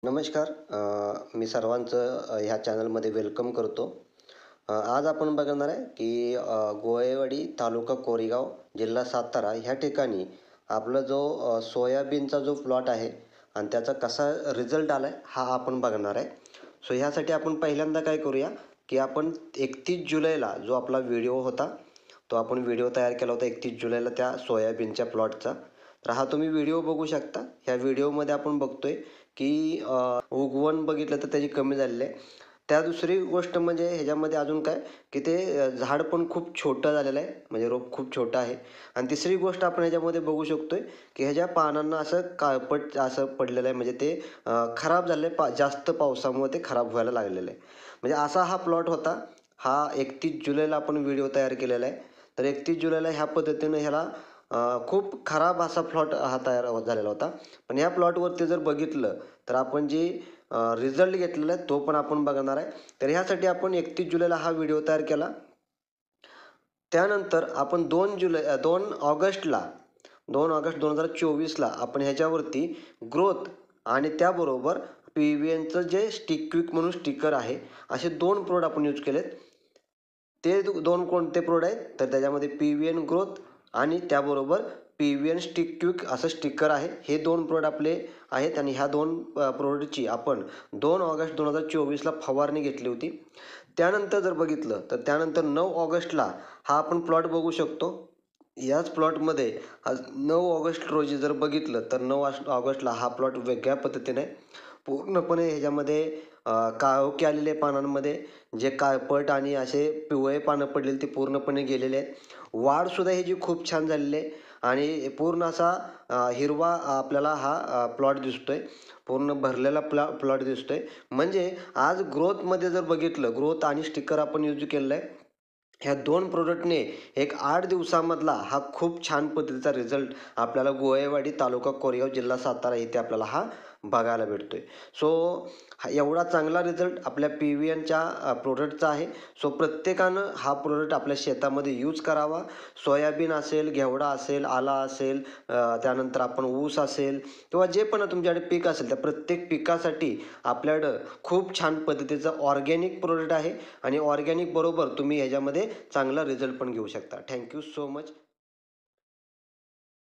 नमस्कार. मी सर्वांचं ह्या चॅनलमध्ये वेलकम करतो. आज आपण बघणार आहे की गोळेवाडी तालुका कोरेगाव जिल्हा सातारा ह्या ठिकाणी आपला जो सोयाबीनचा जो प्लॉट आहे आणि त्याचा कसा रिझल्ट आला आहे हा आपण बघणार आहे. सो ह्यासाठी आपण पहिल्यांदा काय करूया की आपण 31 जुलैला जो आपला व्हिडिओ होता तो आपण व्हिडिओ तयार केला होता 31 जुलैला त्या सोयाबीनच्या प्लॉटचा. तर हा तुम्ही व्हिडिओ बघू शकता. ह्या व्हिडिओमध्ये आपण बघतोय की उगवण बघितलं तर त्याची कमी झालेली आहे. त्या दुसरी गोष्ट म्हणजे ह्याच्यामध्ये अजून काय की ते झाड पण खूप छोटं झालेलं आहे, म्हणजे रोप खूप छोटं आहे. आणि तिसरी गोष्ट आपण ह्याच्यामध्ये बघू शकतोय की ह्याच्या पानांना असं काळपट असं पडलेलं आहे, म्हणजे ते खराब झालेलं आहे. जास्त पावसामुळे ते खराब व्हायला लागलेलं आहे. म्हणजे असा हा प्लॉट होता. हा 31 जुलैला आपण व्हिडिओ तयार केलेला आहे. तर 31 जुलैला ह्या पद्धतीनं ह्याला खूप खराब असा प्लॉट हा तयार झालेला होता. पण ह्या प्लॉटवरती जर बघितलं तर आपण जे रिझल्ट घेतलेला आहे तो पण आपण बघणार आहे. तर ह्यासाठी आपण 31 जुलैला हा व्हिडिओ तयार केला. त्यानंतर आपण 2 ऑगस्टला 2 ऑगस्ट 2024ला आपण ह्याच्यावरती ग्रोथ आणि त्याबरोबर PVNचं जे स्टिकविक म्हणून स्टिकर आहे, असे 2 प्रोडक्ट आपण यूज केलेत. ते 2 कोणते प्रोडक्ट आहेत तर त्याच्यामध्ये PVN ग्रोथ आणि त्याबरोबर PVN स्टिकविक असं स्टिकर आहे. हे 2 प्रोडक्ट आपले आहेत आणि ह्या 2 प्रोडक्टची आपण 2 ऑगस्ट 2024ला फवारणी घेतली होती. त्यानंतर जर बघितलं तर त्यानंतर 9 ऑगस्टला हा आपण प्लॉट बघू शकतो. याच प्लॉटमध्ये आज 9 ऑगस्ट रोजी जर बघितलं तर 9 ऑगस्टला हा प्लॉट वेगळ्या पद्धतीने पूर्णपणे ह्याच्यामध्ये काळोखी आलेले पानांमध्ये जे काळपट आणि असे पिवळे पानं पडलेले ते पूर्णपणे गेलेले आहेत. वाढसुद्धा ह्याची खूप छान झालेली आहे आणि पूर्ण असा हिरवा आपल्याला हा प्लॉट दिसतोय. पूर्ण भरलेला प्लॉट दिसतोय. म्हणजे आज ग्रोथमध्ये जर बघितलं, ग्रोथ आणि स्टिकर आपण यूज केलेलं आहे. ह्या 2 प्रोडक्टने एक 8 दिवसामधला हा खूप छान पद्धतीचा रिझल्ट आपल्याला गोळेवाडी तालुका कोरेगाव जिल्हा सातारा इथे आपल्याला हा बघायला भेटतोय. सो हा एवढा चांगला रिझल्ट आपल्या PVNच्या प्रोडक्टचा आहे. सो प्रत्येकानं हा प्रोडक्ट आपल्या शेतामध्ये यूज करावा. सोयाबीन असेल, घेवडा असेल, आला असेल, त्यानंतर आपण ऊस असेल किंवा जे पण तुमच्याकडे पीक असेल त्या प्रत्येक पिकासाठी आपल्याकडं खूप छान पद्धतीचं ऑर्गॅनिक प्रोडक्ट आहे आणि ऑर्गॅनिक बरोबर तुम्ही ह्याच्यामध्ये चांगला रिझल्ट पण घेऊ शकता. Thank you so much.